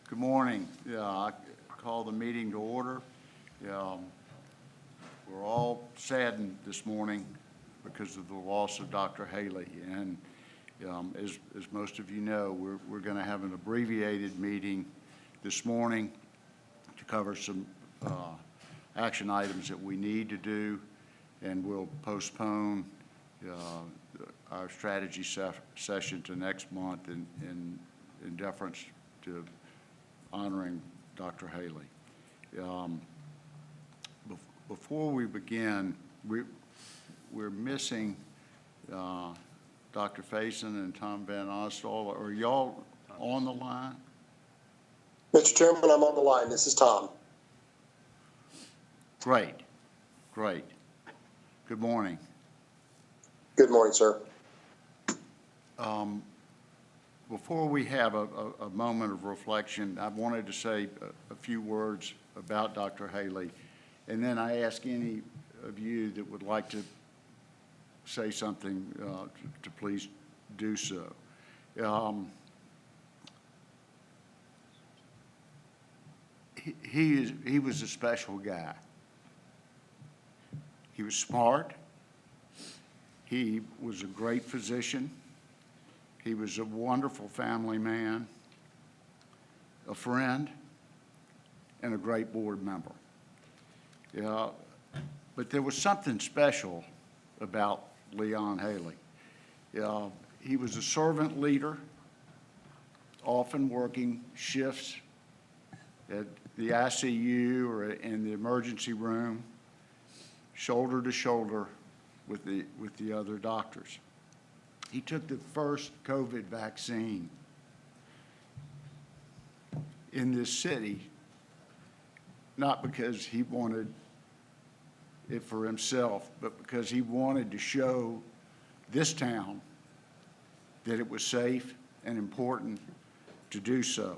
Good morning. I call the meeting to order. We're all saddened this morning because of the loss of Dr. Haley. And as most of you know, we're going to have an abbreviated meeting this morning to cover some action items that we need to do, and we'll postpone our strategy session to next month in deference to honoring Dr. Haley. Before we begin, we're missing Dr. Faison and Tom Van Ostall. Are y'all on the line? Mr. Chairman, I'm on the line. This is Tom. Great. Good morning. Good morning, sir. Before we have a moment of reflection, I wanted to say a few words about Dr. Haley, and then I ask any of you that would like to say something to please do so. He was a special guy. He was smart. He was a great physician. He was a wonderful family man, a friend, and a great board member. But there was something special about Leon Haley. He was a servant leader, often working shifts at the ICU or in the emergency room, shoulder to shoulder with the other doctors. He took the first COVID vaccine in this city, not because he wanted it for himself, but because he wanted to show this town that it was safe and important to do so.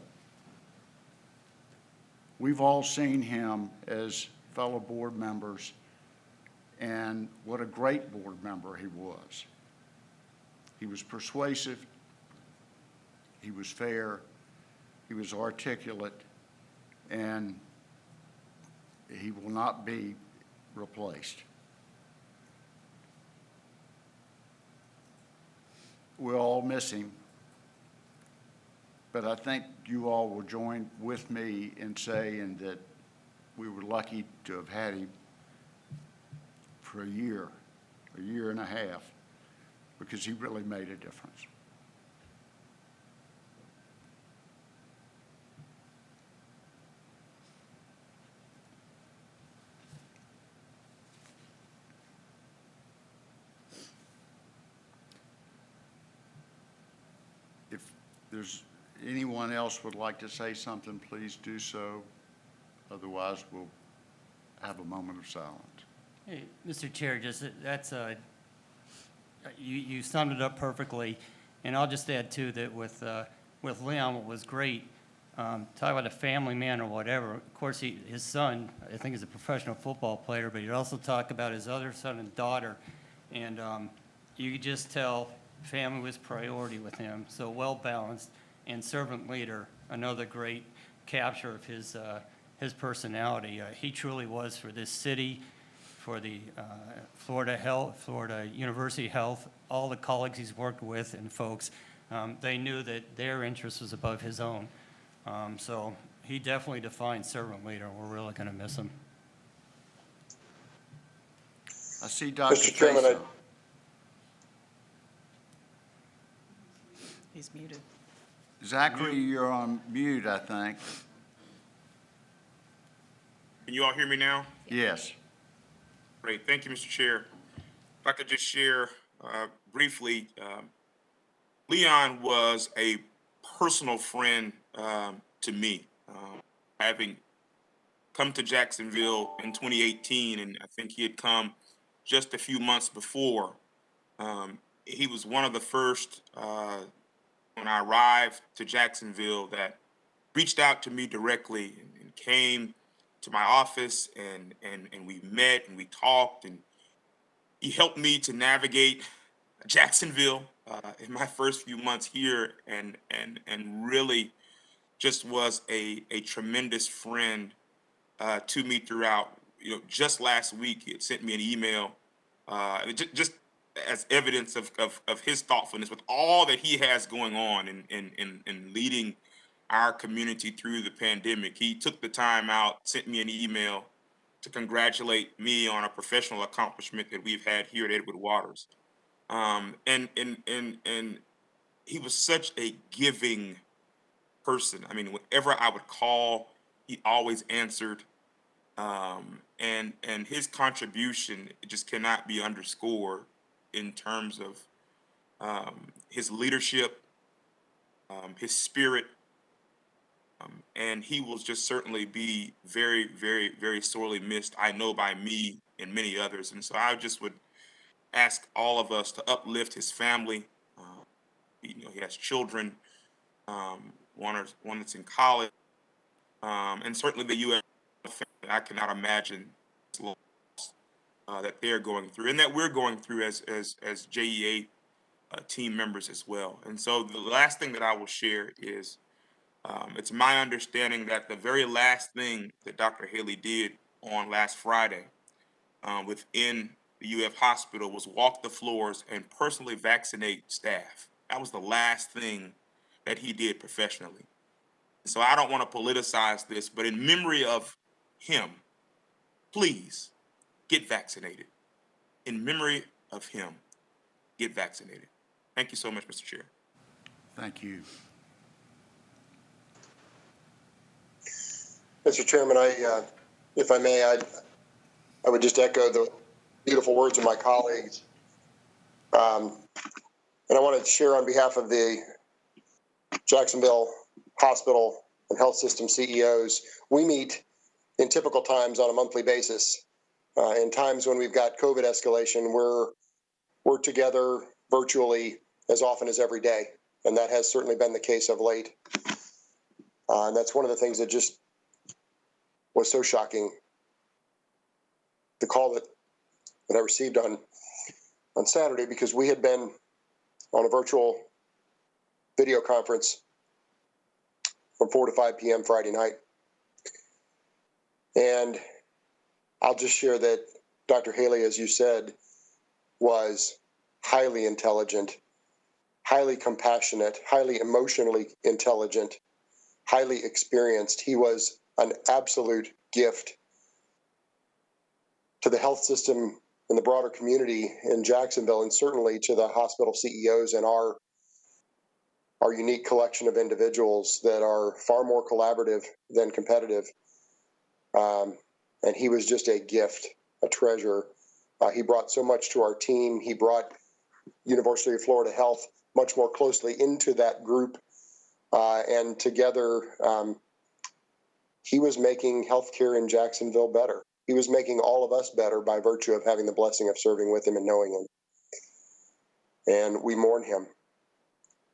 We've all seen him as fellow board members, and what a great board member he was. He was persuasive, he was fair, he was articulate, and he will not be replaced. We'll all miss him, but I think you all will join with me in saying that we were lucky to have had him for a year and a half, because he really made a difference. If there's anyone else would like to say something, please do so. Otherwise, we'll have a moment of silence. Hey, Mr. Chair, you summed it up perfectly, and I'll just add too that with Leon, what was great, talk about a family man or whatever. Of course, his son, I think, is a professional football player, but he'd also talk about his other son and daughter, and you could just tell family was priority with him. So well balanced, and servant leader, another great capture of his personality. He truly was for this city, for the Florida University Health, all the colleagues he's worked with and folks, they knew that their interest was above his own. So he definitely defined servant leader. We're really going to miss him. I see Dr. Mr. Chairman, He's muted. Zachary, you're on mute, I think. Can you all hear me now? Yes. Great. Thank you, Mr. Chair. If I could just share briefly, Leon was a personal friend to me. Having come to Jacksonville in 2018, and I think he had come just a few months before, he was one of the first when I arrived to Jacksonville that reached out to me directly and came to my office, and we met and we talked, and he helped me to navigate Jacksonville in my first few months here, and really just was a tremendous friend to me throughout. Just last week, he had sent me an email, just as evidence of his thoughtfulness with all that he has going on in leading our community through the pandemic. He took the time out, sent me an email to congratulate me on a professional accomplishment that we've had here at Edward Waters. And he was such a giving person. I mean, whenever I would call, he always answered. And his contribution just cannot be underscored in terms of his leadership, his spirit, and he will just certainly be very, very, very sorely missed, I know, by me and many others. And so I just would ask all of us to uplift his family. He has children, one that's in college, and certainly the U.S. family. I cannot imagine this loss that they're going through, and that we're going through as JEA team members as well. And so the last thing that I will share is it's my understanding that the very last thing that Dr. Haley did on last Friday within the UF hospital was walk the floors and personally vaccinate staff. That was the last thing that he did professionally. So I don't want to politicize this, but in memory of him, please get vaccinated. In memory of him, get vaccinated. Thank you so much, Mr. Chair. Thank you. Mr. Chairman, if I may, I would just echo the beautiful words of my colleagues. And I want to share on behalf of the Jacksonville Hospital and Health System CEOs. We meet in typical times on a monthly basis. In times when we've got COVID escalation, we're together virtually as often as every day. And that has certainly been the case of late. And that's one of the things that just was so shocking. The call that I received on Saturday, because we had been on a virtual video conference from 4 to 5 p.m. Friday night. And I'll just share that Dr. Haley, as you said, was highly intelligent, highly compassionate, highly emotionally intelligent, highly experienced. He was an absolute gift to the health system and the broader community in Jacksonville, and certainly to the hospital CEOs and our unique collection of individuals that are far more collaborative than competitive. And he was just a gift, a treasure. He brought so much to our team. He brought University of Florida Health much more closely into that group. And together, he was making healthcare in Jacksonville better. He was making all of us better by virtue of having the blessing of serving with him and knowing him. And we mourn him.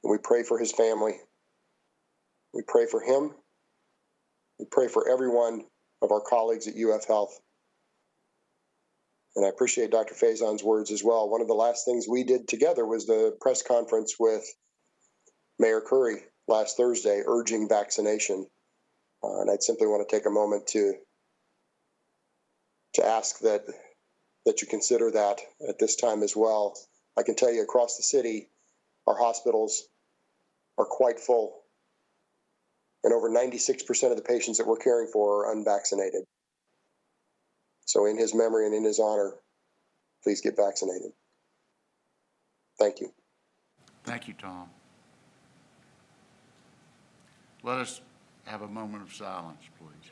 We pray for his family. We pray for him. We pray for every one of our colleagues at UF Health. And I appreciate Dr. Faison's words as well. One of the last things we did together was the press conference with Mayor Curry last Thursday urging vaccination. And I'd simply want to take a moment to ask that you consider that at this time as well. I can tell you across the city, our hospitals are quite full. And over 96% of the patients that we're caring for are unvaccinated. So in his memory and in his honor, please get vaccinated. Thank you. Thank you, Tom. Let us have a moment of silence, please.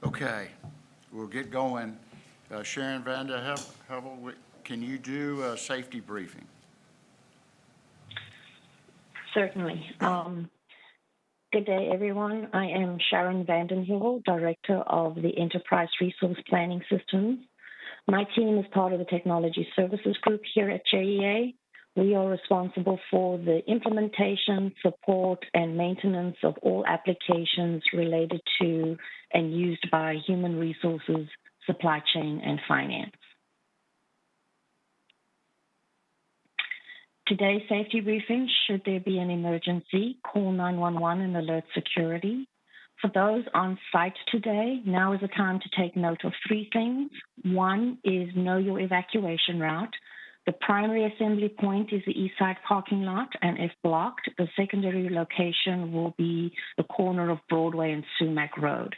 Okay, we'll get going. Sharon Vanda Hubble, can you do a safety briefing? Certainly. Good day, everyone. I am Sharon Vandenheuvel, Director of the Enterprise Resource Planning Systems. My team is part of the Technology Services Group here at JEA. We are responsible for the implementation, support, and maintenance of all applications related to and used by human resources, supply chain, and finance. Today's safety briefing, should there be an emergency, call 911 and alert security. For those on site today, now is the time to take note of 3 things. 1 is know your evacuation route. The primary assembly point is the east side parking lot, and if blocked, the secondary location will be the corner of Broadway and Sumac Road.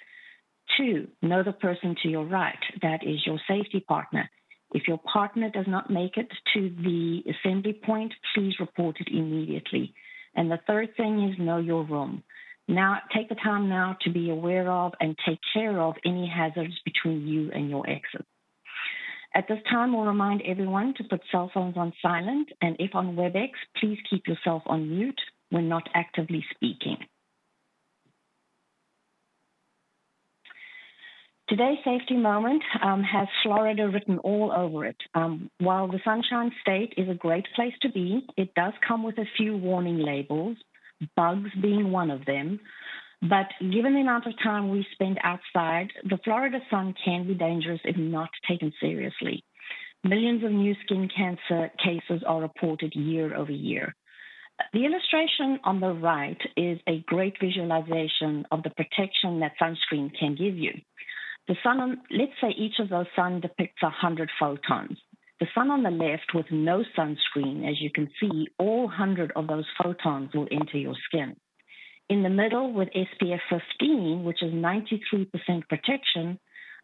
2, know the person to your right. That is your safety partner. If your partner does not make it to the assembly point, please report it immediately. And the 3rd thing is know your room. Now, take the time now to be aware of and take care of any hazards between you and your exit. At this time, we'll remind everyone to put cell phones on silent, and if on WebEx, please keep yourself on mute when not actively speaking. Today's safety moment has Florida written all over it. While the Sunshine State is a great place to be, it does come with a few warning labels, bugs being one of them. But given the amount of time we spend outside, the Florida sun can be dangerous if not taken seriously. Millions of new skin cancer cases are reported year over year. The illustration on the right is a great visualization of the protection that sunscreen can give you. The sun, let's say each of those sun depicts 100 photons. The sun on the left with no sunscreen, as you can see, all 100 of those photons will enter your skin. In the middle with SPF 15, which is 93% protection,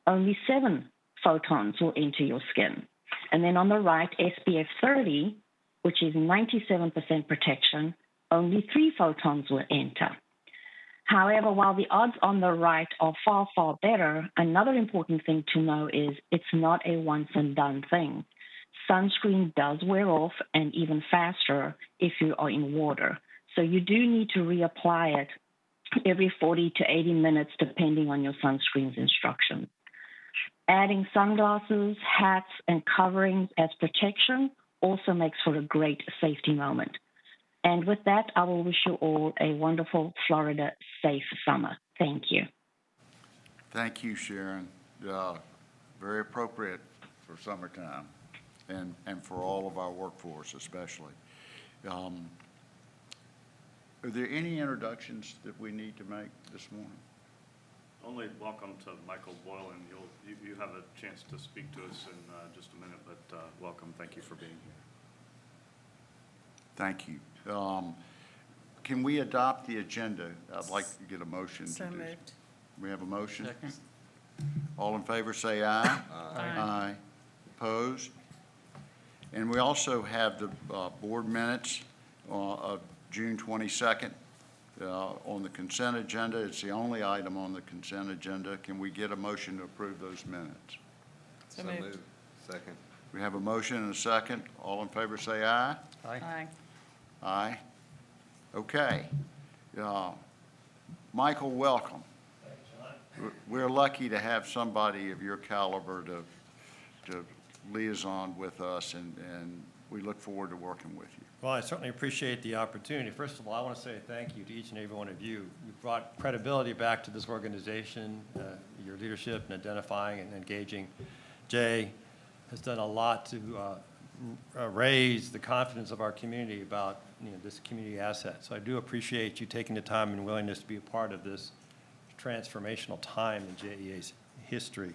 only 7 photons will enter your skin. And then on the right, SPF 30, which is 97% protection, only 3 photons will enter. However, while the odds on the right are far, far better, another important thing to know is it's not a once and done thing. Sunscreen does wear off and even faster if you are in water. So you do need to reapply it every 40 to 80 minutes, depending on your sunscreen's instructions. Adding sunglasses, hats, and coverings as protection also makes for a great safety moment. And with that, I will wish you all a wonderful Florida safe summer. Thank you. Thank you, Sharon. Very appropriate for summertime and for all of our workforce especially. Are there any introductions that we need to make this morning? Only welcome to Michael Boylan. You have a chance to speak to us in just a minute, but welcome. Thank you for being here. Thank you. Can we adopt the agenda? I'd like to get a motion to do. So moved. We have a motion? Second. All in favor say aye. Aye. Opposed? And we also have the board minutes of June 22nd on the consent agenda. It's the only item on the consent agenda. Can we get a motion to approve those minutes? So moved. Second. We have a motion and a second. All in favor say aye. Aye. Aye. Okay. Michael, welcome. We're lucky to have somebody of your caliber to liaison with us, and we look forward to working with you. Well, I certainly appreciate the opportunity. First of all, I want to say thank you to each and every one of you. You've brought credibility back to this organization, your leadership in identifying and engaging. Jay has done a lot to raise the confidence of our community about this community asset. So I do appreciate you taking the time and willingness to be a part of this transformational time in JEA's history.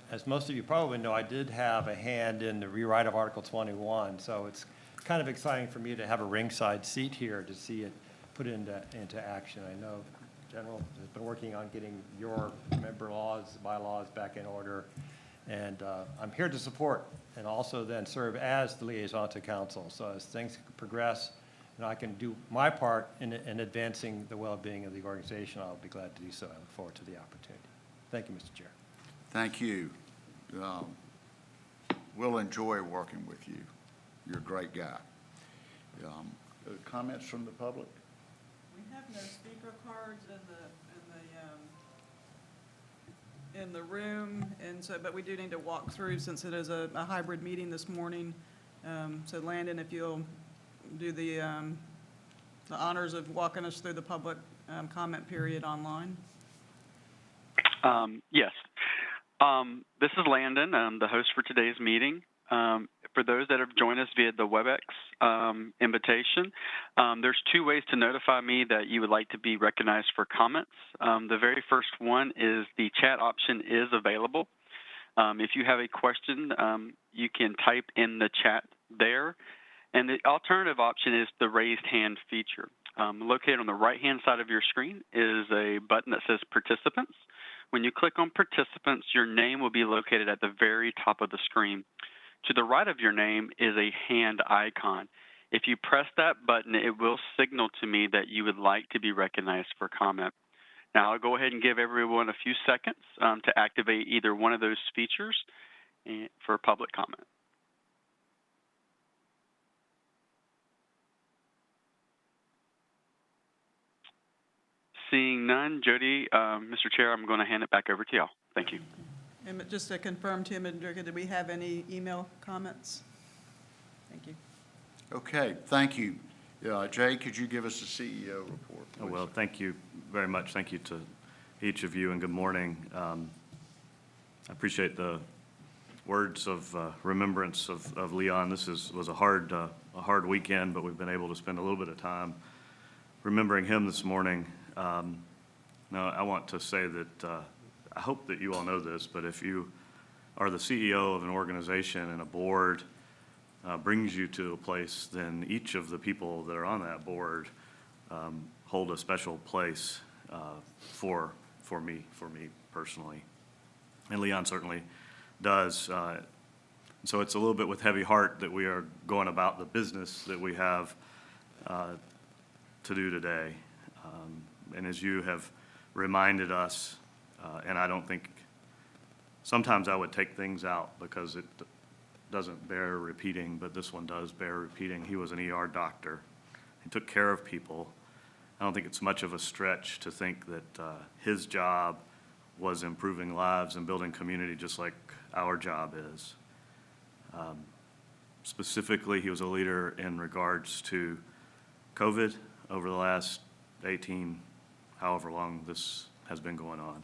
As most of you probably know, I did have a hand in the rewrite of Article 21, so it's kind of exciting for me to have a ringside seat here to see it put into action. I know General has been working on getting your member laws, bylaws back in order, and I'm here to support and also then serve as the liaison to council. So as things progress and I can do my part in advancing the well-being of the organization, I'll be glad to do so. I look forward to the opportunity. Thank you, Mr. Chair. Thank you. We'll enjoy working with you. You're a great guy. Comments from the public? We have no speaker cards in the room, and so, but we do need to walk through since it is a hybrid meeting this morning. So Landon, if you'll do the honors of walking us through the public comment period online. Yes. This is Landon. I'm the host for today's meeting. for those that have joined us via the WebEx invitation, there's two ways to notify me that you would like to be recognized for comments. The very first one is the chat option is available. If you have a question, you can type in the chat there. And the alternative option is the raised hand feature. Located on the right-hand side of your screen is a button that says Participants. When you click on Participants, your name will be located at the very top of the screen. To the right of your name is a hand icon. If you press that button, it will signal to me that you would like to be recognized for comment. Now, I'll go ahead and give everyone a few seconds to activate either one of those features for public comment. Seeing none, Jody, Mr. Chair, I'm going to hand it back over to y'all. Thank you. And just to confirm, Tim and Durga, did we have any email comments? Thank you. Okay, thank you. Jay, could you give us a CEO report, Oh, please? well, thank you very much. Thank you to each of you, and good morning. I appreciate the words of remembrance of Leon. This was a hard weekend, but we've been able to spend a little bit of time remembering him this morning. Now, I want to say that I hope that you all know this, but if you are the CEO of an organization and a board brings you to a place, then each of the people that are on that board hold a special place for me personally. And Leon certainly does. So it's a little bit with heavy heart that we are going about the business that we have to do today. And as you have reminded us, and I don't think, sometimes I would take things out because it doesn't bear repeating, but this one does bear repeating. He was an ER doctor. He took care of people. I don't think it's much of a stretch to think that his job was improving lives and building community just like our job is. Specifically, he was a leader in regards to COVID over the last 18, however long this has been going on.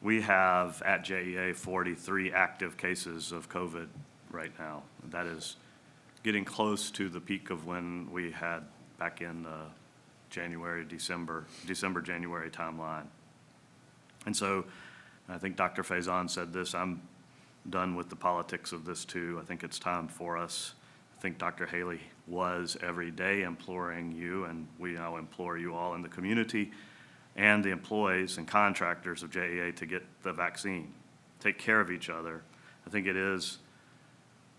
We have at JEA 43 active cases of COVID right now. That is getting close to the peak of when we had back in January, January timeline. And so I think Dr. Faison said this, I'm done with the politics of this too. I think it's time for us. I think Dr. Haley was every day imploring you, and we now implore you all in the community and the employees and contractors of JEA to get the vaccine, take care of each other. I think it is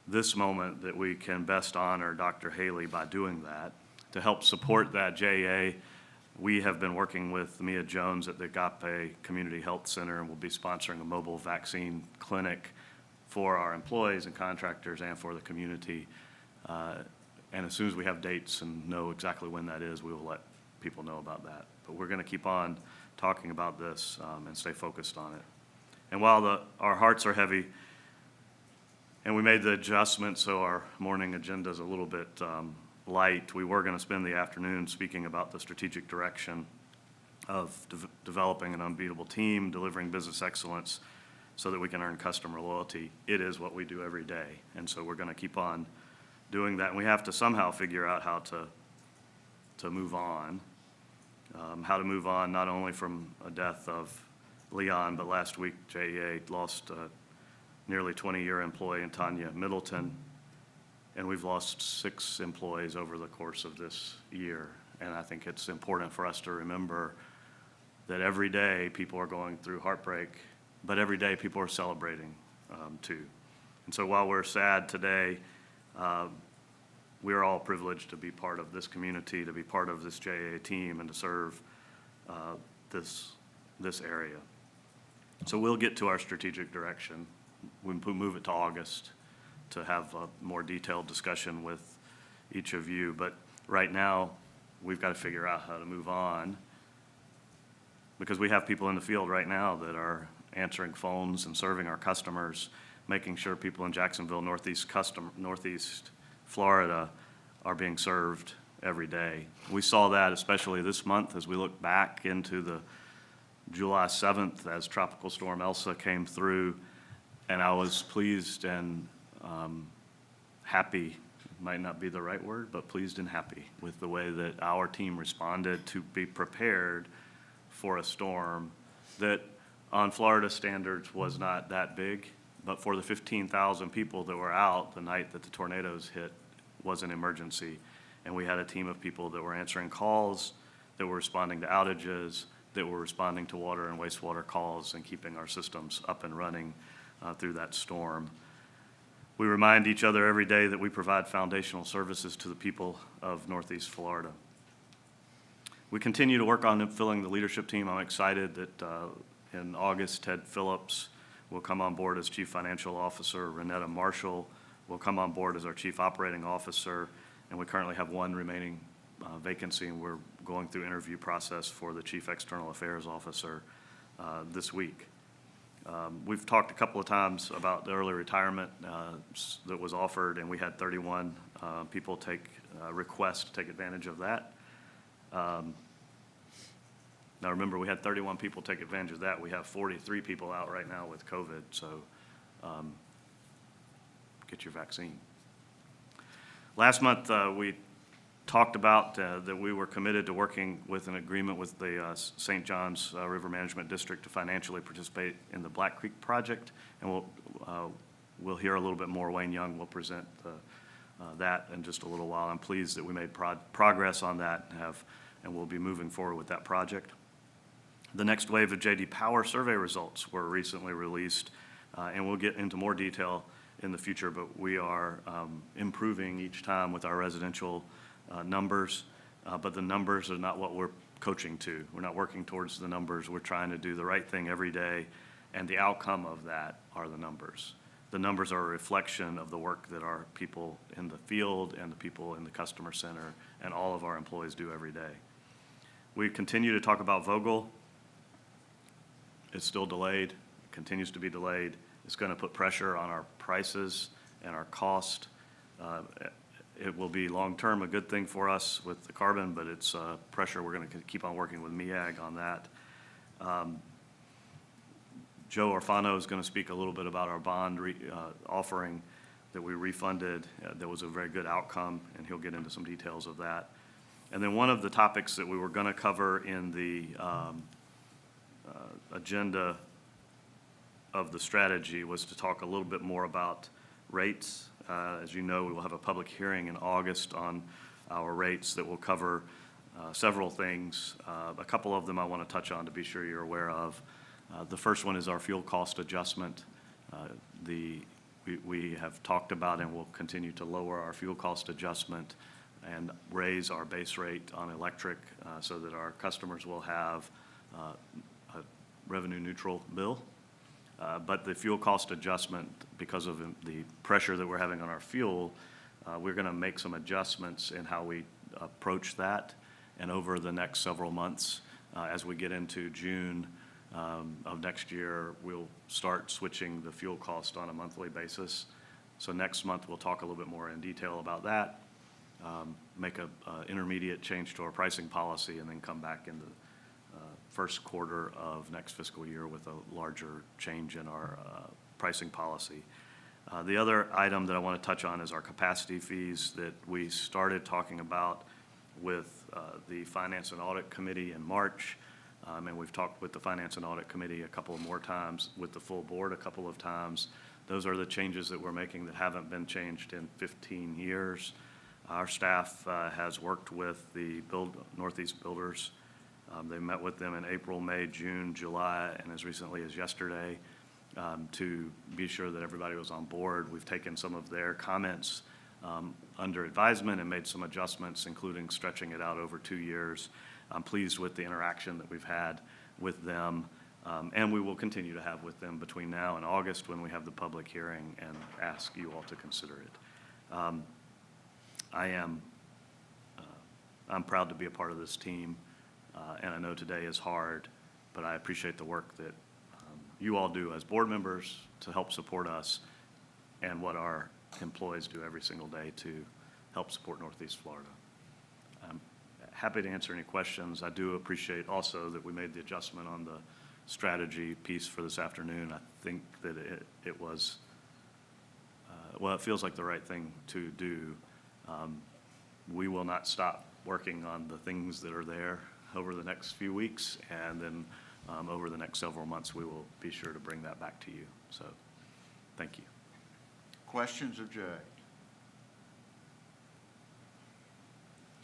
this moment that we can best honor Dr. Haley by doing that. To help support that JEA, we have been working with Mia Jones at the Agape Community Health Center, and we'll be sponsoring a mobile vaccine clinic for our employees and contractors and for the community. And as soon as we have dates and know exactly when that is, we will let people know about that. But we're going to keep on talking about this and stay focused on it. And while our hearts are heavy, and we made the adjustment so our morning agenda is a little bit light, we were going to spend the afternoon speaking about the strategic direction of developing an unbeatable team, delivering business excellence so that we can earn customer loyalty. It is what we do every day. And so we're going to keep on doing that. And we have to somehow figure out how to move on. How to move on not only from a death of Leon, but last week JEA lost a nearly 20-year employee in Tanya Middleton, and we've lost 6 employees over the course of this year. And I think it's important for us to remember that every day people are going through heartbreak, but every day people are celebrating too. And so while we're sad today, we are all privileged to be part of this community, to be part of this JEA team, and to serve this area. So we'll get to our strategic direction. We move it to August to have a more detailed discussion with each of you. But right now, we've got to figure out how to move on, because we have people in the field right now that are answering phones and serving our customers, making sure people in Jacksonville, Northeast Florida are being served every day. We saw that especially this month as we look back into the July 7th as Tropical Storm Elsa came through. And I was pleased and happy, might not be the right word, but pleased and happy with the way that our team responded to be prepared for a storm that on Florida standards was not that big, but for the 15,000 people that were out the night that the tornadoes hit was an emergency. And we had a team of people that were answering calls, that were responding to outages, that were responding to water and wastewater calls and keeping our systems up and running through that storm. We remind each other every day that we provide foundational services to the people of Northeast Florida. We continue to work on filling the leadership team. I'm excited that in August, Ted Phillips will come on board as Chief Financial Officer. Renetta Marshall will come on board as our Chief Operating Officer. And we currently have one remaining vacancy, and we're going through interview process for the Chief External Affairs Officer this week. We've talked a couple of times about the early retirement that was offered, and we had 31 people request to take advantage of that. Now remember, we had 31 people take advantage of that. We have 43 people out right now with COVID, so get your vaccine. Last month, we talked about that we were committed to working with an agreement with the St. John's River Management District to financially participate in the Black Creek project, and we'll hear a little bit more. Wayne Young will present that in just a little while. I'm pleased that we made progress on that and we'll be moving forward with that project. The next wave of J.D. Power survey results were recently released, and we'll get into more detail in the future, but we are improving each time with our residential numbers, but the numbers are not what we're coaching to. We're not working towards the numbers. We're trying to do the right thing every day, and the outcome of that are the numbers. The numbers are a reflection of the work that our people in the field and the people in the customer center and all of our employees do every day. We continue to talk about Vogel. It's still delayed, continues to be delayed. It's going to put pressure on our prices and our cost. It will be long-term a good thing for us with the carbon, but it's pressure. We're going to keep on working with MEAG on that. Joe Orfano is going to speak a little bit about our bond offering that we refunded. That was a very good outcome, and he'll get into some details of that. And then one of the topics that we were going to cover in the agenda of the strategy was to talk a little bit more about rates. As you know, we will have a public hearing in August on our rates that will cover several things. A couple of them I want to touch on to be sure you're aware of. The first one is our fuel cost adjustment. We have talked about and will continue to lower our fuel cost adjustment and raise our base rate on electric so that our customers will have a revenue neutral bill. But the fuel cost adjustment, because of the pressure that we're having on our fuel, we're going to make some adjustments in how we approach that. And over the next several months, as we get into June of next year, we'll start switching the fuel cost on a monthly basis. So next month, we'll talk a little bit more in detail about that, make an intermediate change to our pricing policy, and then come back in the first quarter of next fiscal year with a larger change in our pricing policy. The other item that I want to touch on is our capacity fees that we started talking about with the Finance and Audit Committee in March. And we've talked with the Finance and Audit Committee a couple of more times, with the full board a couple of times. Those are the changes that we're making that haven't been changed in 15 years. Our staff has worked with the Northeast Builders. They met with them in April, May, June, July, and as recently as yesterday to be sure that everybody was on board. We've taken some of their comments under advisement and made some adjustments, including stretching it out over 2 years. I'm pleased with the interaction that we've had with them, and we will continue to have with them between now and August when we have the public hearing and ask you all to consider it. I'm proud to be a part of this team, and I know today is hard, but I appreciate the work that you all do as board members to help support us and what our employees do every single day to help support Northeast Florida. I'm happy to answer any questions. I do appreciate also that we made the adjustment on the strategy piece for this afternoon. I think that it was, well, it feels like the right thing to do. We will not stop working on the things that are there over the next few weeks, and then over the next several months, we will be sure to bring that back to you. So, thank you. Questions of Jay?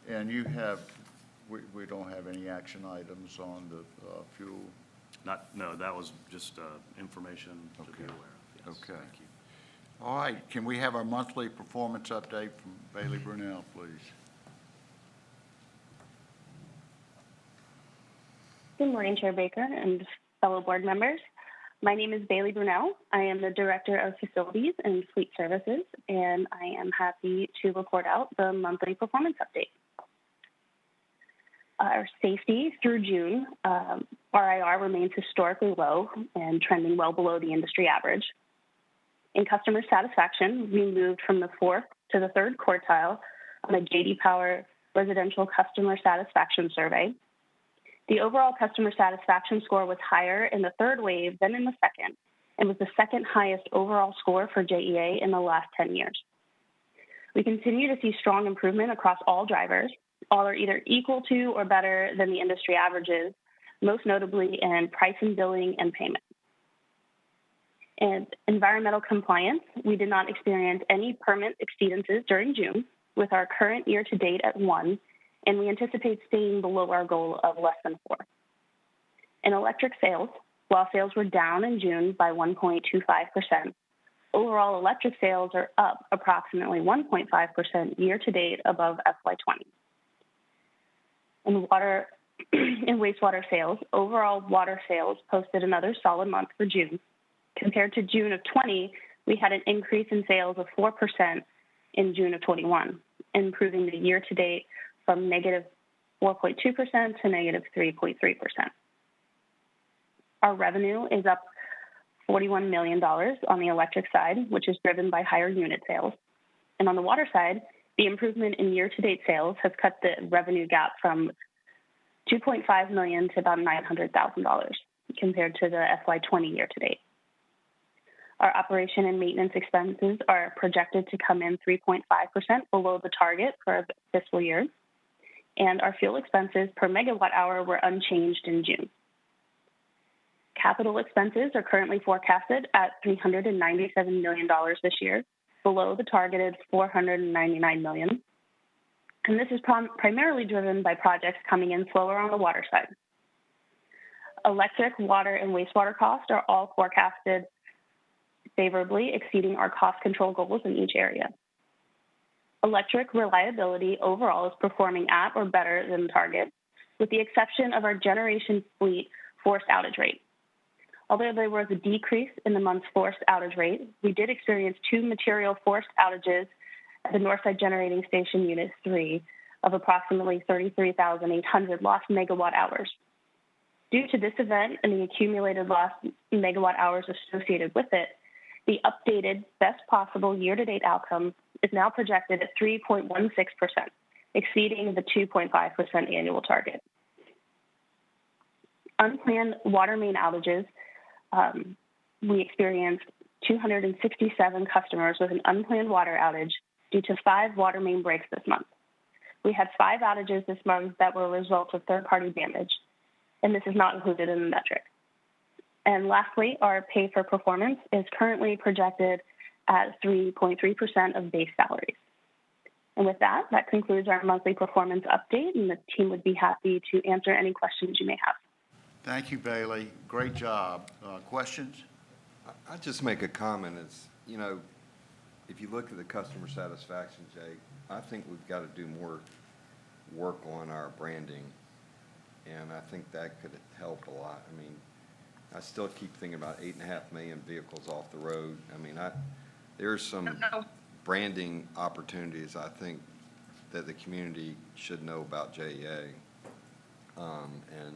And you have, we don't have any action items on the fuel? No, that was just information to be Okay. aware of. Yes, Okay. thank you. All right, can we have our monthly performance update from Bailey Brunel, please? Good morning, Chair Baker and fellow board members. My name is Bailey Brunel. I am the Director of Facilities and Fleet Services, and I am happy to report out the monthly performance update. Our safety through June, RIR remains historically low and trending well below the industry average. In customer satisfaction, we moved from the 4th to the 3rd quartile on the J.D. Power Residential Customer Satisfaction Survey. The overall customer satisfaction score was higher in the 3rd wave than in the 2nd, and was the 2nd highest overall score for JEA in the last 10 years. We continue to see strong improvement across all drivers. All are either equal to or better than the industry averages, most notably in price and billing and payment. And environmental compliance, we did not experience any permit exceedances during June, with our current year-to-date at 1, and we anticipate staying below our goal of less than 4. In electric sales, while sales were down in June by 1.25%, overall electric sales are up approximately 1.5% year-to-date above FY20. In water and wastewater sales, overall water sales posted another solid month for June. Compared to June of 20, we had an increase in sales of 4% in June of 21, improving the year-to-date from negative 4.2% to negative 3.3%. Our revenue is up $41 million on the electric side, which is driven by higher unit sales. And on the water side, the improvement in year-to-date sales has cut the revenue gap from $2.5 million to about $900,000 compared to the FY20 year-to-date. Our operation and maintenance expenses are projected to come in 3.5% below the target for the fiscal year, and our fuel expenses per megawatt hour were unchanged in June. Capital expenses are currently forecasted at $397 million this year, below the targeted $499 million. And this is primarily driven by projects coming in slower on the water side. Electric, water, and wastewater costs are all forecasted favorably, exceeding our cost control goals in each area. Electric reliability overall is performing at or better than target, with the exception of our generation fleet forced outage rate. Although there was a decrease in the month's forced outage rate, we did experience 2 material forced outages at the Northside Generating Station Unit 3 of approximately 33,800 lost megawatt hours. Due to this event and the accumulated lost megawatt hours associated with it, the updated best possible year-to-date outcome is now projected at 3.16%, exceeding the 2.5% annual target. Unplanned water main outages, we experienced 267 customers with an unplanned water outage due to 5 water main breaks this month. We had 5 outages this month that were a result of third-party damage, and this is not included in the metric. And lastly, our pay for performance is currently projected at 3.3% of base salaries. And with that, that concludes our monthly performance update, and the team would be happy to answer any questions you may have. Thank you, Bailey. Great job. Questions? I'll just make a comment. It's, you know, if you look at the customer satisfaction, Jay, I think we've got to do more work on our branding, and I think that could help a lot. I mean, I still keep thinking about 8.5 million vehicles off the road. I mean, there's some branding opportunities, I think, that the community should know about JEA. And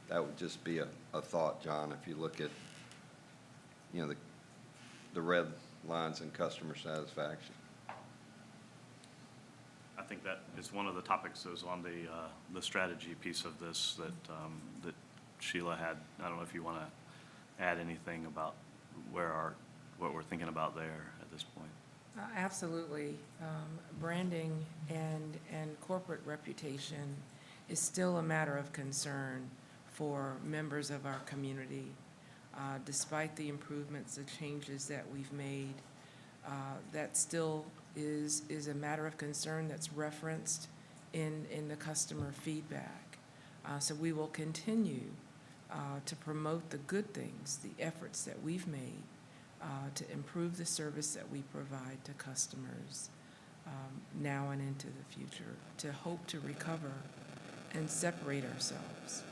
that would just be a thought, John, if you look at, you know, the red lines in customer satisfaction. I think that is one of the topics that was on the strategy piece of this that Sheila had, I don't know if you want to add anything about what we're thinking about there at this point. Absolutely. Branding and corporate reputation is still a matter of concern for members of our community. Despite the improvements, the changes that we've made, that still is a matter of concern that's referenced in the customer feedback. So we will continue to promote the good things, the efforts that we've made to improve the service that we provide to customers now and into the future, to hope to recover and separate ourselves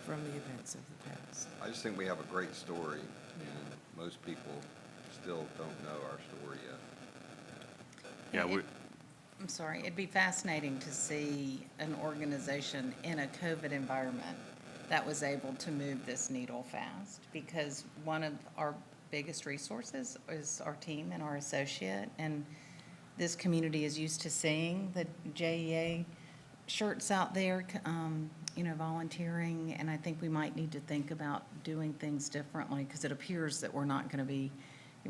from the events of the past. I just think we have a great story, and most people still don't know our story yet. Yeah, I'm sorry, it'd be fascinating to see an organization in a COVID environment that was able to move this needle fast, because one of our biggest resources is our team and our associate, and this community is used to seeing the JEA shirts out there, volunteering, and I think we might need to think about doing things differently, because it appears that we're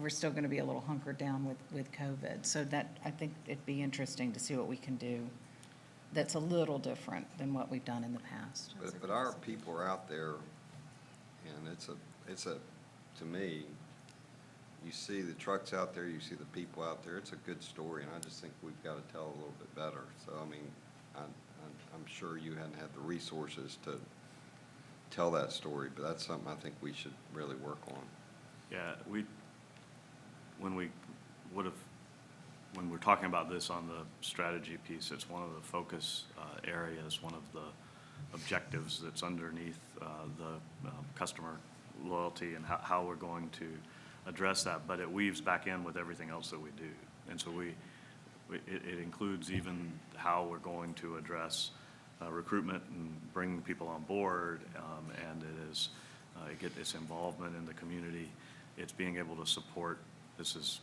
still going to be a little hunkered down with COVID. So that, I think it'd be interesting to see what we can do that's a little different than what we've done in the past. But our people are out there, and it's a, to me, you see the trucks out there, you see the people out there, it's a good story, and I just think we've got to tell a little bit better. So, I mean, I'm sure you hadn't had the resources to tell that story, but that's something I think we should really work on. Yeah, when we're talking about this on the strategy piece, it's one of the focus areas, one of the objectives that's underneath the customer loyalty and how we're going to address that, but it weaves back in with everything else that we do. And so it includes even how we're going to address recruitment and bringing people on board, and it is its involvement in the community. It's being able to support, this is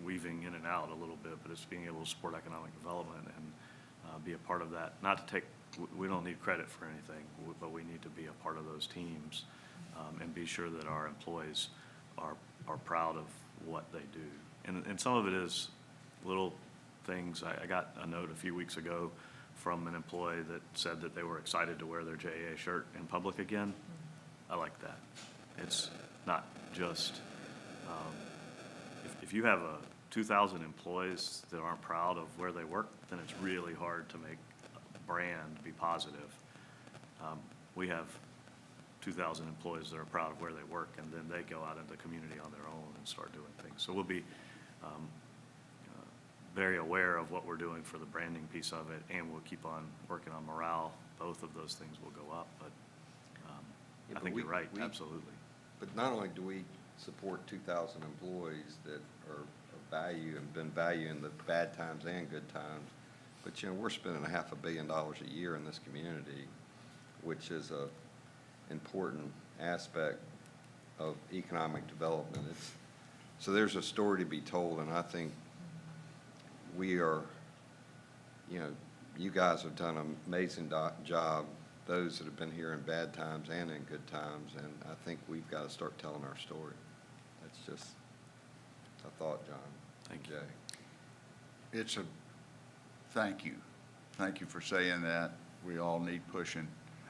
weaving in and out a little bit, but it's being able to support economic development and be a part of that. Not to take, we don't need credit for anything, but we need to be a part of those teams and be sure that our employees are proud of what they do. And some of it is little things. I got a note a few weeks ago from an employee that said that they were excited to wear their JEA shirt in public again. I like that. It's not just, if you have 2,000 employees that aren't proud of where they work, then it's really hard to make a brand be positive. We have 2,000 employees that are proud of where they work, and then they go out into the community on their own and start doing things. So we'll be very aware of what we're doing for the branding piece of it, and we'll keep on working on morale. Both of those things will go up, but I think you're right, absolutely. But not only do we support 2,000 employees that are of value and been value in the bad times and good times, but we're spending $500 million a year in this community, which is a important aspect of economic development. So there's a story to be told, and I think we are, you guys have done an amazing job, those that have been here in bad times and in good times, and I think we've got to start telling our story. That's just a thought, John. Thank you. It's a thank you. Thank you for saying that. We all need pushing.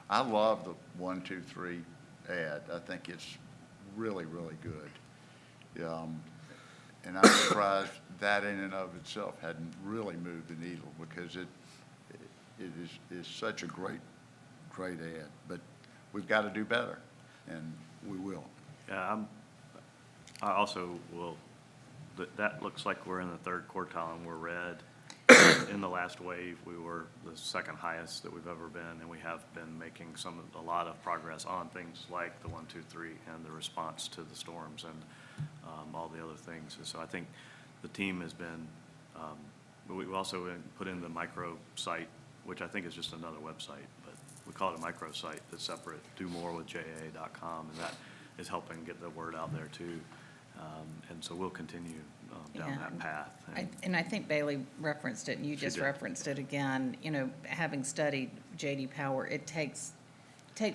I love the 1, 2, 3 ad. I think it's really, really good. And I'm surprised that in and of itself hadn't really moved the needle, because it is such a great ad. But we've got to do better, and we will. Yeah, I also will, that looks like we're in the third quartile and we're red. In the last wave, we were the second highest that we've ever been, and we have been making a lot of progress on things like the 1, 2, 3 and the response to the storms and all the other things. And so I think the team has been, we also put in the micro site, which I think is just another website, but we call it a micro site that's separate, domorewithjea.com, and that is helping get the word out there too. And so we'll continue down that path. And I think Bailey referenced it, and you just referenced it again. Having studied J.D. Power, it takes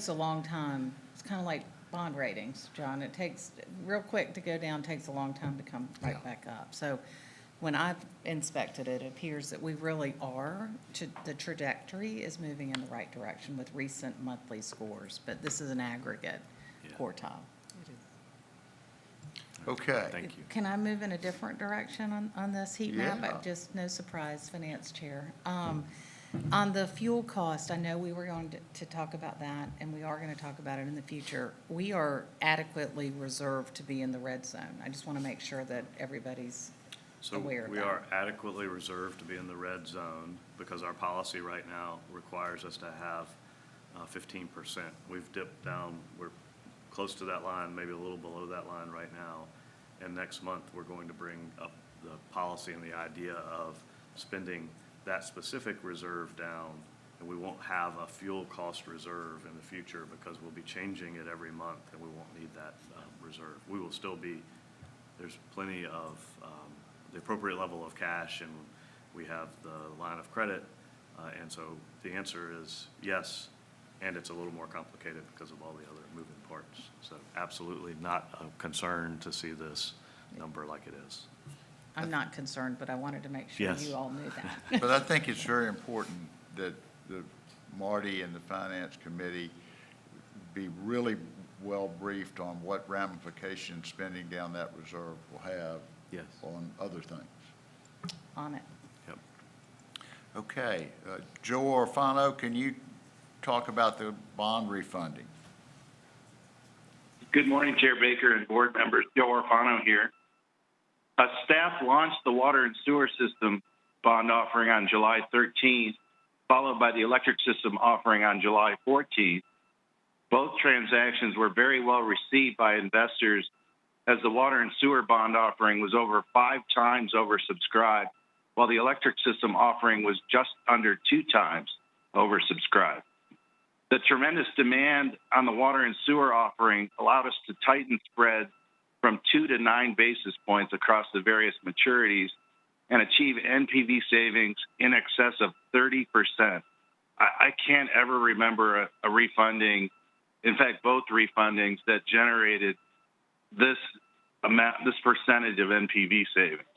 a long time It's kind of like bond ratings, John. It takes, real quick to go down, takes a long time to come right back up. So when I've inspected it, it appears that we really are, the trajectory is moving in the right direction with recent monthly scores, but this is an aggregate quartile. Okay. Thank you. Can I move in a different direction on this heat map? Yeah. Just no surprise, Finance Chair. On the fuel cost, I know we were going to talk about that, and we are going to talk about it in the future. We are reserved to be in the red zone. I just want to make sure that everybody's aware of that. So we are adequately reserved to be in the red zone because our policy right now requires us to have 15%. We've dipped down, we're close to that line, maybe a little below that line right now. And next month, we're going to bring up the policy and the idea of spending that specific reserve down, and we won't have a fuel cost reserve in the future because we'll be changing it every month, and we won't need that reserve. We will still be, there's plenty of the appropriate level of cash, and we have the line of credit, and so the answer is yes, and it's a little more complicated because of all the other moving parts. So absolutely not a concern to see this number like it is. I'm not concerned, but I wanted to make sure Yes. you all knew that. But I think it's very important that the Marty and the Finance Committee be really well briefed on what ramifications spending down that reserve will have Yes. on other things. On it. Yep. Okay, Joe Orfano, can you talk about the bond refunding? Good morning, Chair Baker and board members. Joe Orfano here. Staff launched the water and sewer system bond offering on July 13th, followed by the electric system offering on July 14th. Both transactions were very well received by investors, as the water and sewer bond offering was over 5 times oversubscribed, while the electric system offering was just under 2 times oversubscribed. The tremendous demand on the water and sewer offering allowed us to tighten spreads from 2 to 9 basis points across the various maturities and achieve NPV savings in excess of 30%. I can't ever remember a refunding, in fact, both refundings that generated this amount, this percentage of NPV savings.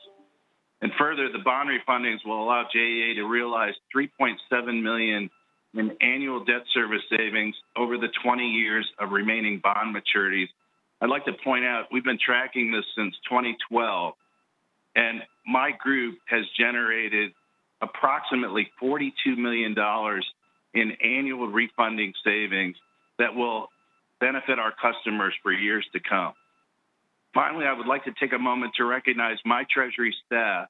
And further, the bond refundings will allow JEA to realize $3.7 million in annual debt service savings over the 20 years of remaining bond maturities. I'd like to point out, we've been tracking this since 2012, and my group has generated approximately $42 million in annual refunding savings that will benefit our customers for years to come. Finally, I would like to take a moment to recognize my Treasury staff,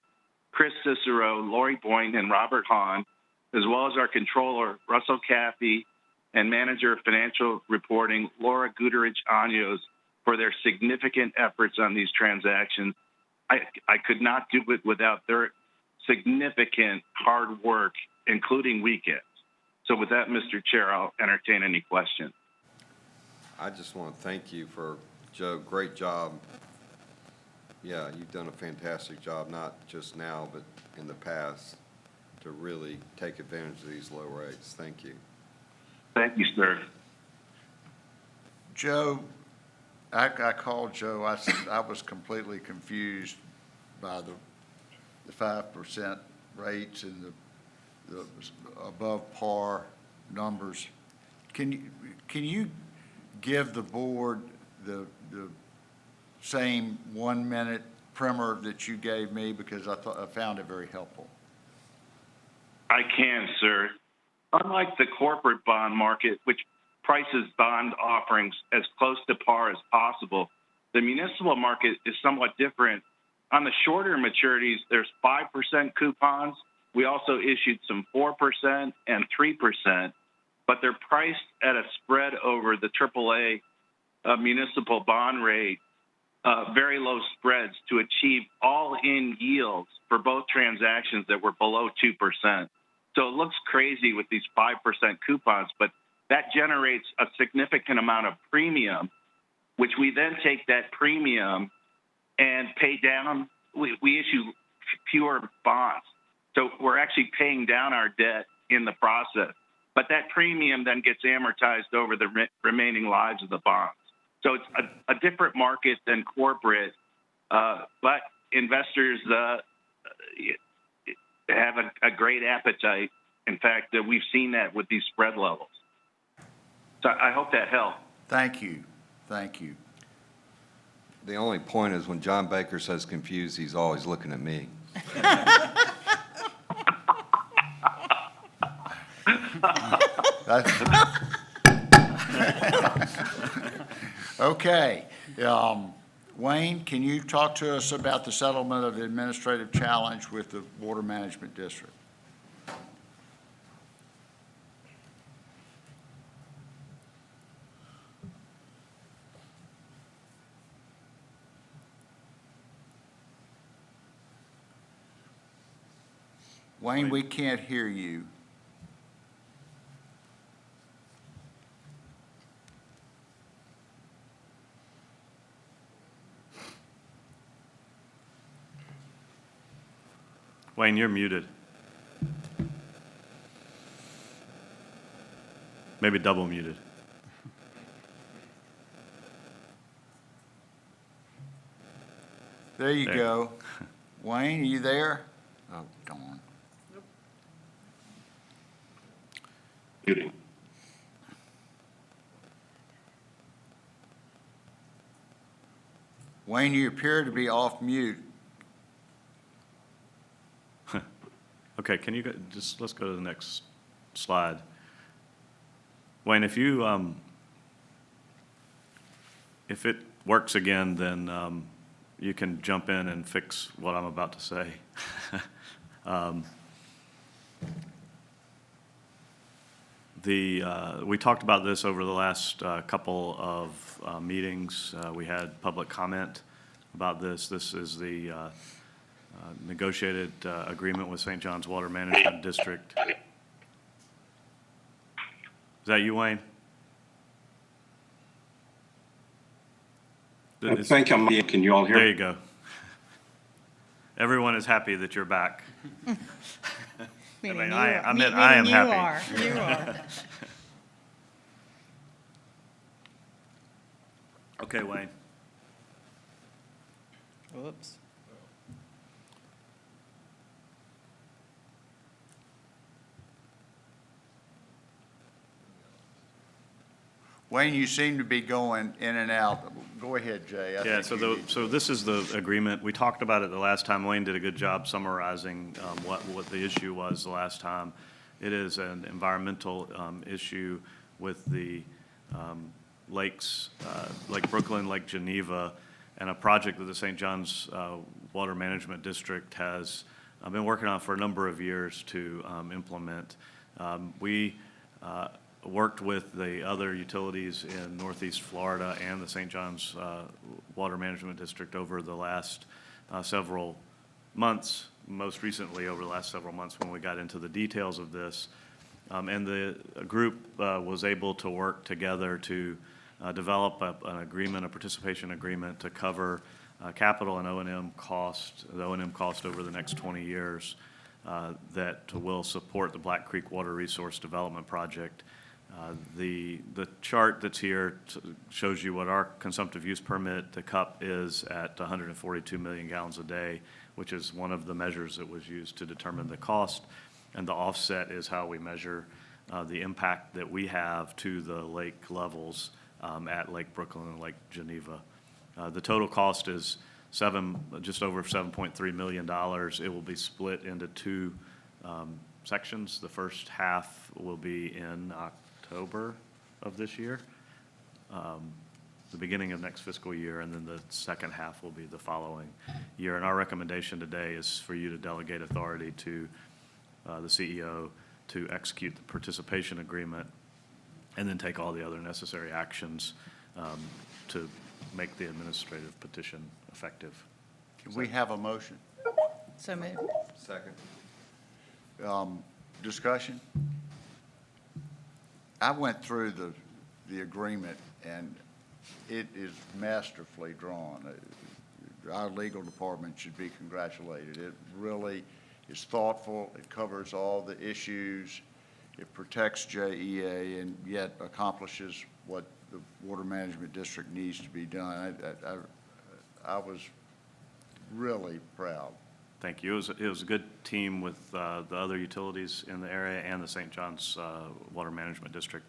Chris Cicero, Lori Boynton, and Robert Hahn, as well as our controller, Russell Caffey, and manager of financial reporting, Laura Guterich-Anyos, for their significant efforts on these transactions. I could not do it without their significant hard work, including weekends. So with that, Mr. Chair, I'll entertain any questions. I just want to thank you for, Joe, great job. Yeah, you've done a fantastic job, not just now, but in the past, to really take advantage of these low rates. Thank you. Thank you, sir. Joe, I called Joe. I was completely confused by the 5% rates and the above par numbers. Can you give the board the same 1-minute primer that you gave me, because I found it very helpful? I can, sir. Unlike the corporate bond market, which prices bond offerings as close to par as possible, the municipal market is somewhat different. On the shorter maturities, there's 5% coupons. We also issued some 4% and 3%, but they're priced at a spread over the AAA municipal bond rate, very low spreads, to achieve all-in yields for both transactions that were below 2%. So it looks crazy with these 5% coupons, but that generates a significant amount of premium, which we then take that premium and pay down. We issue fewer bonds. So we're actually paying down our debt in the process. but that premium then gets amortized over the remaining lives of the bonds. So it's a different market than corporate, but investors have a great appetite. In fact, we've seen that with these spread levels. So I hope that helped. Thank you. Thank you. The only point is when John Baker says confused, he's always looking at me. Okay. Wayne, can you talk to us about the settlement of the administrative challenge with the Water Management District? Wayne, we can't hear you. Wayne, you're muted. Maybe double muted. There you There. go. Wayne, are you there? Oh, darn. Wayne, you appear to be off mute. Okay, can you just, let's go to the next slide. Wayne, if you, if it works again, then you can jump in and fix what I'm about to say. We talked about this over the last couple of meetings. We had public comment about this. This is the negotiated agreement with St. John's Water Management District. Is that you, Wayne? I think I'm here. Can you all hear me? There you go. Everyone is happy that you're back. I am happy. You are. Okay, Wayne. Whoops. Wayne, you seem to be going in and out. Go ahead, Jay. Yeah, so this is the agreement. We talked about it the last time. Wayne did a good job summarizing what the issue was the last time. It is an environmental issue with the lakes, Lake Brooklyn, Lake Geneva, and a project that the St. John's Water Management District has been working on for a number of years to implement. We worked with the other utilities in Northeast Florida and the St. John's Water Management District over the last several months, most recently over the last several months when we got into the details of this. And the group was able to work together to develop an agreement, a participation agreement to cover capital and O&M cost, the O&M cost over the next 20 years that will support the Black Creek Water Resource Development Project. The chart that's here shows you what our consumptive use permit, the cup, is at 142 million gallons a day, which is one of the measures that was used to determine the cost. And the offset is how we measure the impact that we have to the lake levels at Lake Brooklyn and Lake Geneva. The total cost is just over $7.3 million. It will be split into two sections. The first half will be in October of this year, the beginning of next fiscal year, and then the second half will be the following year. And our recommendation today is for you to delegate authority to the CEO to execute the participation agreement and then take all the other necessary actions to make the administrative petition effective. Can we have a motion? So moved. Second. Discussion? I went through the agreement, and it is masterfully drawn. Our legal department should be congratulated. It really is thoughtful. It covers all the issues. it protects JEA and yet accomplishes what the Water Management District needs to be done. I was really proud. Thank you. It was a good team with the other utilities in the area and the St. John's Water Management District.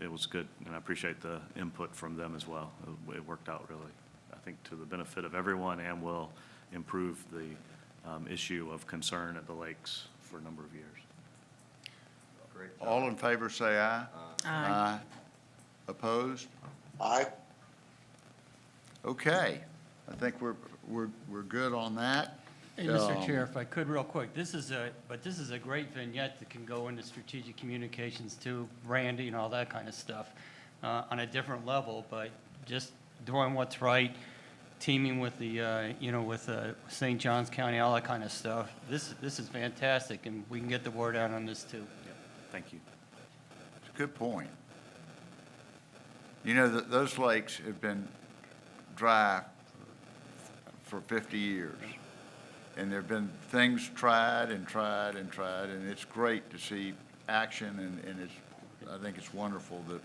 It was good, and I appreciate the input from them as well. It worked out really, I think, to the benefit of everyone, and will improve the issue of concern at the lakes for a number of years. Great job. All in favor, say aye. Aye. Opposed? Aye. Okay. I think we're good on that. Hey, Mr. Chair, if I could real quick, this is a great vignette that can go into strategic communications too, branding, all that kind of stuff, on a different level, but just doing what's right, teaming with the, with St. Johns County, all that kind of stuff. This is fantastic, and we can get the word out on this too. Yeah. Thank you. It's a good point. You know, those lakes have been dry for 50 years. And there have been things tried and tried and tried, and it's great to see action, and I think it's wonderful that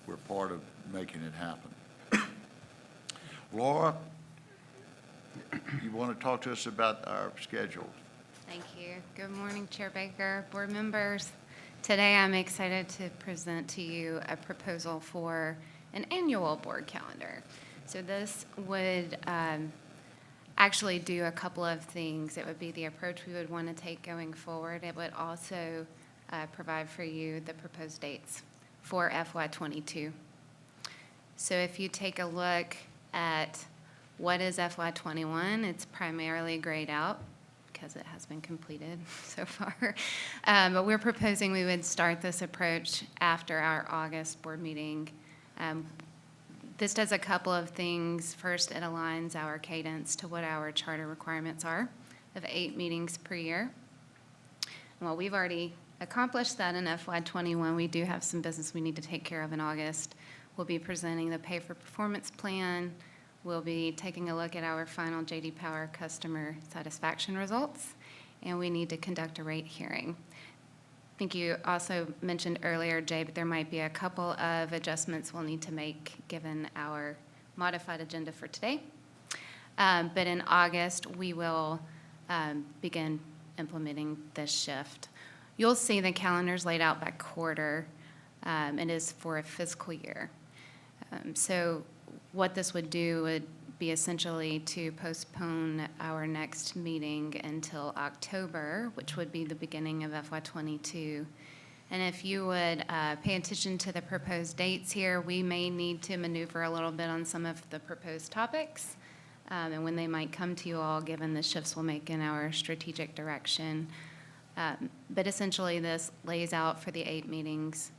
we're part of making it happen. Laura, you want to talk to us about our schedule? Thank you. Good morning, Chair Baker, board members. Today I'm excited to present to you a proposal for an annual board calendar. So this would actually do a couple of things. It would be the approach we would want to take going forward. It would also provide for you the proposed dates for FY22. So if you take a look at what is FY21, it's primarily grayed out because it has been completed so far. But we're proposing we would start this approach after our August board meeting. This does a couple of things. First, it aligns our cadence to what our charter requirements are of 8 meetings per year. And while we've already accomplished that in FY21, we do have some business we need to take care of in August. We'll be presenting the pay for performance plan. We'll be taking a look at our final J.D. Power customer satisfaction results, and we need to conduct a rate hearing. I think you also mentioned earlier, Jay, but there might be a couple of adjustments we'll need to make given our modified agenda for today. But in August, we will begin implementing this shift. You'll see the calendars laid out by quarter. It is for a fiscal year. So what this would do would be essentially to postpone our next meeting until October, which would be the beginning of FY22. And if you would pay attention to the proposed dates here, we may need to maneuver a little bit on some of the proposed topics and when they might come to you all, given the shifts we'll make in our strategic direction. But essentially, this lays out for the 8 meetings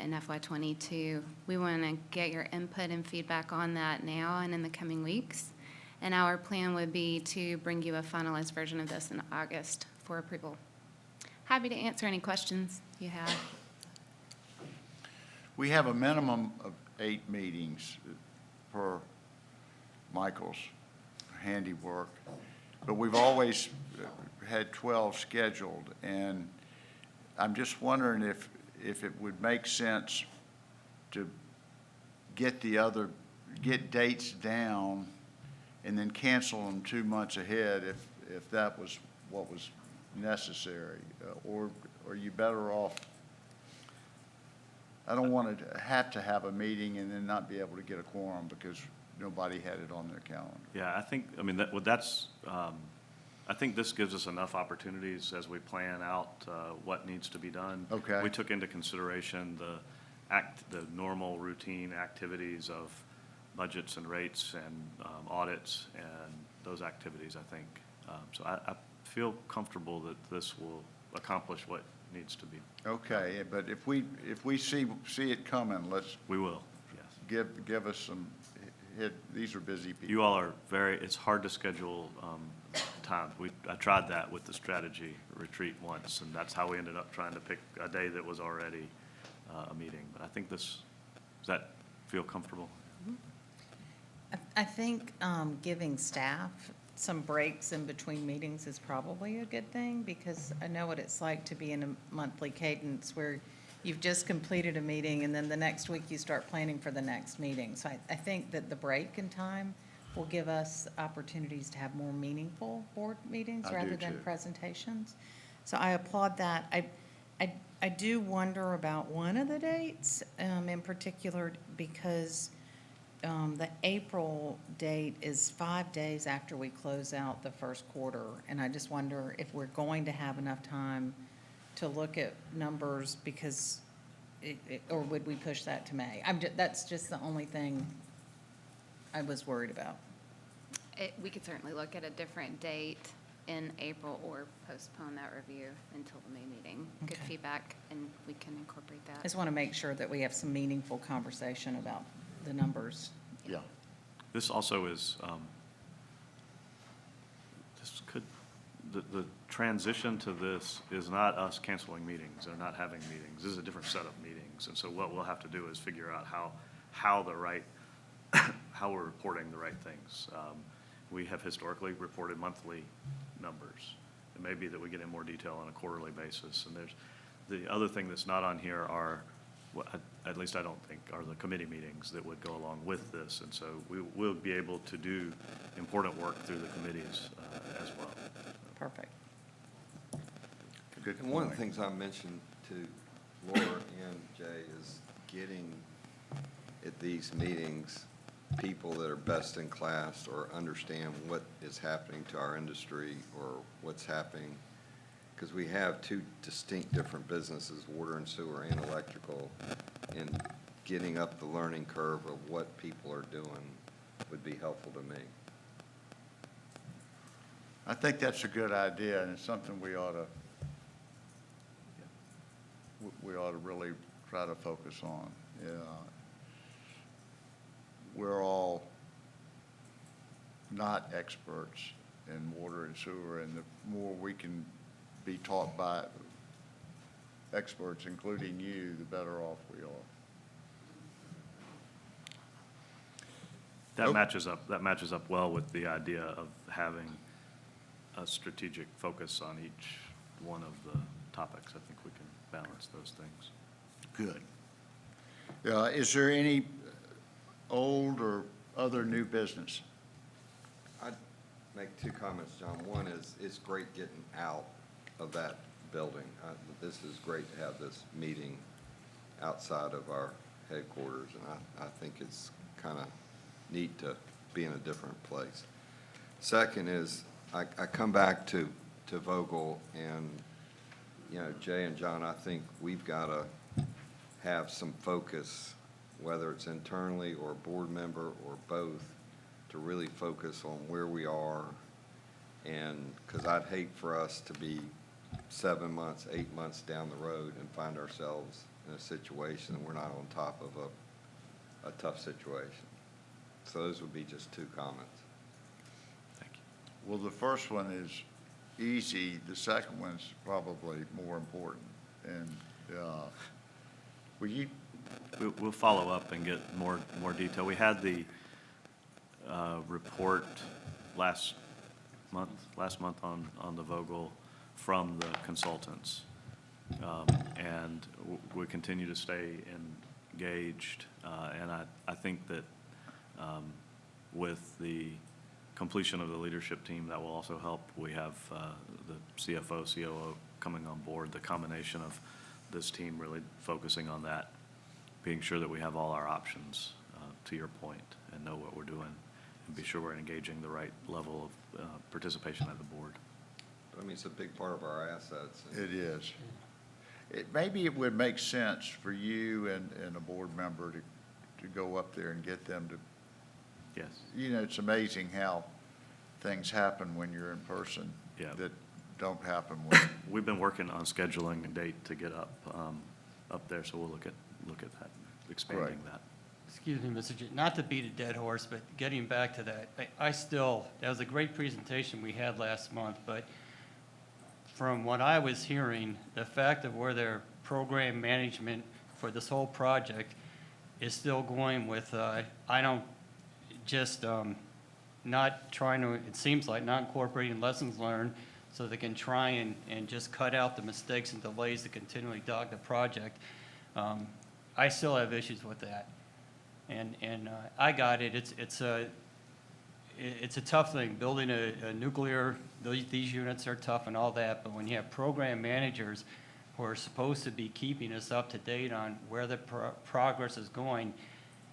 in FY22. We want to get your input and feedback on that now and in the coming weeks. And our plan would be to bring you a finalized version of this in August for approval. Happy to answer any questions you have. We have a minimum of 8 meetings per Michael's handiwork, but we've always had 12 scheduled, and I'm just wondering if it would make sense to get dates down and then cancel them 2 months ahead if that was what was necessary, or are you better off? I don't want to have a meeting and then not be able to get a quorum because nobody had it on their calendar. Yeah, I think this gives us enough opportunities as we plan out what needs to be done. Okay. We took into consideration the normal routine activities of budgets and rates and audits and those activities, I think. So I feel comfortable that this will accomplish what needs to be. Okay, but if we see it coming, We will, yes. give us some hit. These are busy people. You all are it's hard to schedule time. I tried that with the strategy retreat once, and that's how we ended up trying to pick a day that was already a meeting. But I think does that feel comfortable? I think giving staff some breaks in between meetings is probably a good thing, because I know what it's like to be in a monthly cadence where you've just completed a meeting and then the next week you start planning for the next meeting. So I think that the break in time will give us opportunities to have more meaningful board meetings I do rather than too. presentations. So I applaud that. I do wonder about one of the dates in particular, because the April date is 5 days after we close out the first quarter. And I just wonder if we're going to have enough time to look at numbers, because, or would we push that to May? That's just the only thing I was worried about. We could certainly look at a different date in April or postpone that review until the May meeting. Good Okay. feedback, and we can incorporate I that. just want to make sure that we have some meaningful conversation about the numbers. Yeah. This also is, the transition to this is not us canceling meetings or not having meetings. This is a different set of meetings. And so what we'll have to do is figure out how we're reporting the right things. We have historically reported monthly numbers. It may be that we get in more detail on a quarterly basis. And there's, the other thing that's not on here are, at least I don't think, are the committee meetings that would go along with this. And so we'll be able to do important work through the committees as well. Perfect. Good And one of the point. things I mentioned to Laura and Jay is getting at these meetings people that are best in class or understand what is happening to our industry or what's happening. Because we have two distinct different businesses, water and sewer and electrical, and getting up the learning curve of what people are doing would be helpful to me. I think that's a good idea, and it's something we ought to really try to focus on. Yeah. We're all not experts in water and sewer, and the more we can be taught by experts, including you, the better off we are. That matches up well with the idea of having a strategic focus on each one of the topics. I think we can balance those things. Good. Is there any old or other new business? I'd make two comments, John. One is, it's great getting out of that building. This is great to have this meeting outside of our headquarters, and I think it's kind of neat to be in a different place. Second is, I come back to Vogel, and, you know, Jay and John, I think we've got to have some focus, whether it's internally or board member or both, to really focus on where we are. And because I'd hate for us to be 7 months, 8 months down the road and find ourselves in a situation and we're not on top of a tough situation. So those would be just two comments. Thank you. Well, the first one is easy. The second one's probably more important. And We'll follow up and get more detail. We had the report last month on the Vogel from the consultants. And we continue to stay engaged. And I think that with the completion of the leadership team, that will also help. We have the CFO, COO coming on board, the combination of this team really focusing on that, being sure that we have all our options, to your point, and know what we're doing, and be sure we're engaging the right level of participation at the board. But I mean, it's a big part of our assets. it is. Maybe it would make sense for you and a board member to go up there and get them to. Yes. You know, it's amazing how things happen when you're in person. Yeah. That don't happen when. We've been working on scheduling a date to get up there, so we'll look at that, expanding Right. that. Excuse me, Mr. Chair, not to beat a dead horse, but getting back to that, that was a great presentation we had last month, but from what I was hearing, the fact of where their program management for this whole project is still going with, not trying to, it seems like not incorporating lessons learned so they can try and just cut out the mistakes and delays that continually dog the project. I still have issues with that. And I got it. It's a tough thing. Building a nuclear, these units are tough and all that, but when you have program managers who are supposed to be keeping us up to date on where the progress is going,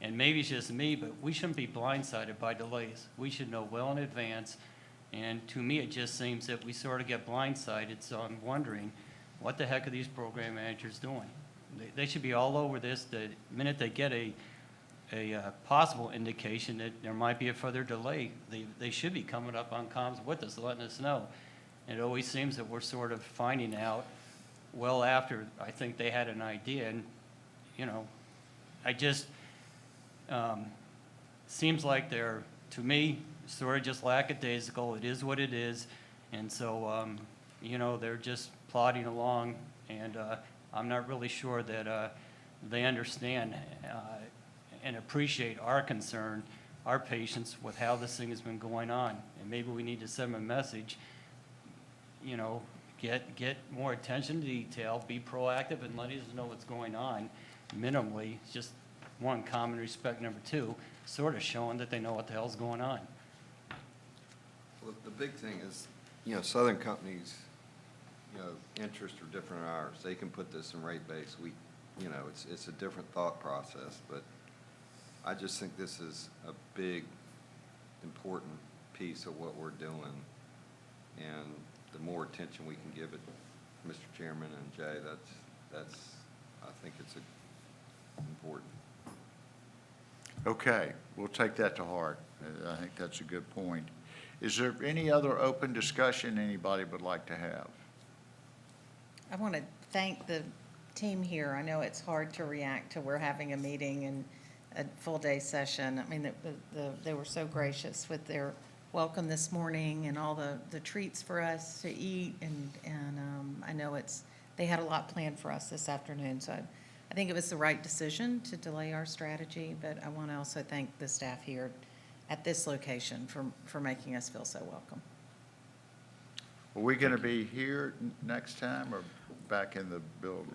and maybe it's just me, but we shouldn't be blindsided by delays. We should know well in advance, and to me, it just seems that we sort of get blindsided, so I'm wondering, what the heck are these program managers doing? They should be all over this the minute they get a possible indication that there might be a further delay. They should be coming up on comms with us, letting us know. And it always seems that we're sort of finding out well after I think they had an idea. And, you know, I just, seems like they're, to me, sort of just lackadaisical. It is what it is. And so, you know, they're just plodding along. And I'm not really sure that they understand and appreciate our concern, our patience with how this thing has been going on. And maybe we need to send them a message, you know, get more attention to detail, be proactive, and let us know what's going on minimally. Just one, common respect. Number two, sort of showing that they know what the hell's going on. Well, the big thing is, you know, Southern companies, you know, interests are different than ours. They can put this in rate base. We, you know, it's a different thought process, but I just think this is a big, important piece of what we're doing, and the more attention we can give it, Mr. Chairman and Jay, that's I think it's important. Okay, we'll take that to heart. I think that's a good point. Is there any other open discussion anybody would like to have? I want to thank the team here. I know it's hard to react to we're having a meeting and a full-day session. I mean, they were so gracious with their welcome this morning and all the treats for us to eat. And I know they had a lot planned for us this afternoon. So I think it was the right decision to delay our strategy. But I want to also thank the staff here at this location for making us feel so welcome. Are we going to be here next time or back in the building?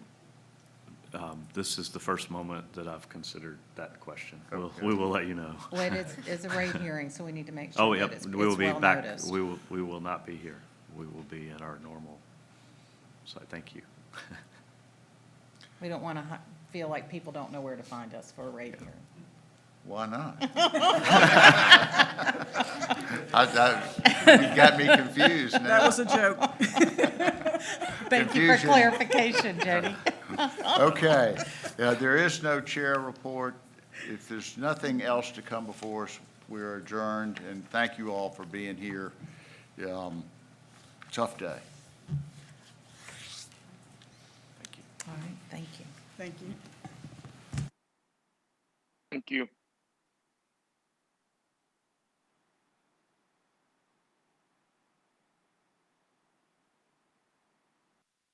This is the first moment that I've considered that question. Okay. We will let you know. Well, it's a rate hearing, so we need to make sure Oh, that yep, it's we will be well back. noticed. We will not be here. We will be at our normal site. Thank you. We don't want to feel like people don't know where to find us for a rate hearing. Why not? You got me confused now. That was a joke. Thank you for clarification, Jody. Okay, there is no chair report. If there's nothing else to come before us, we're adjourned, and thank you all for being here. Tough day. All right, thank you. Thank you. Thank you.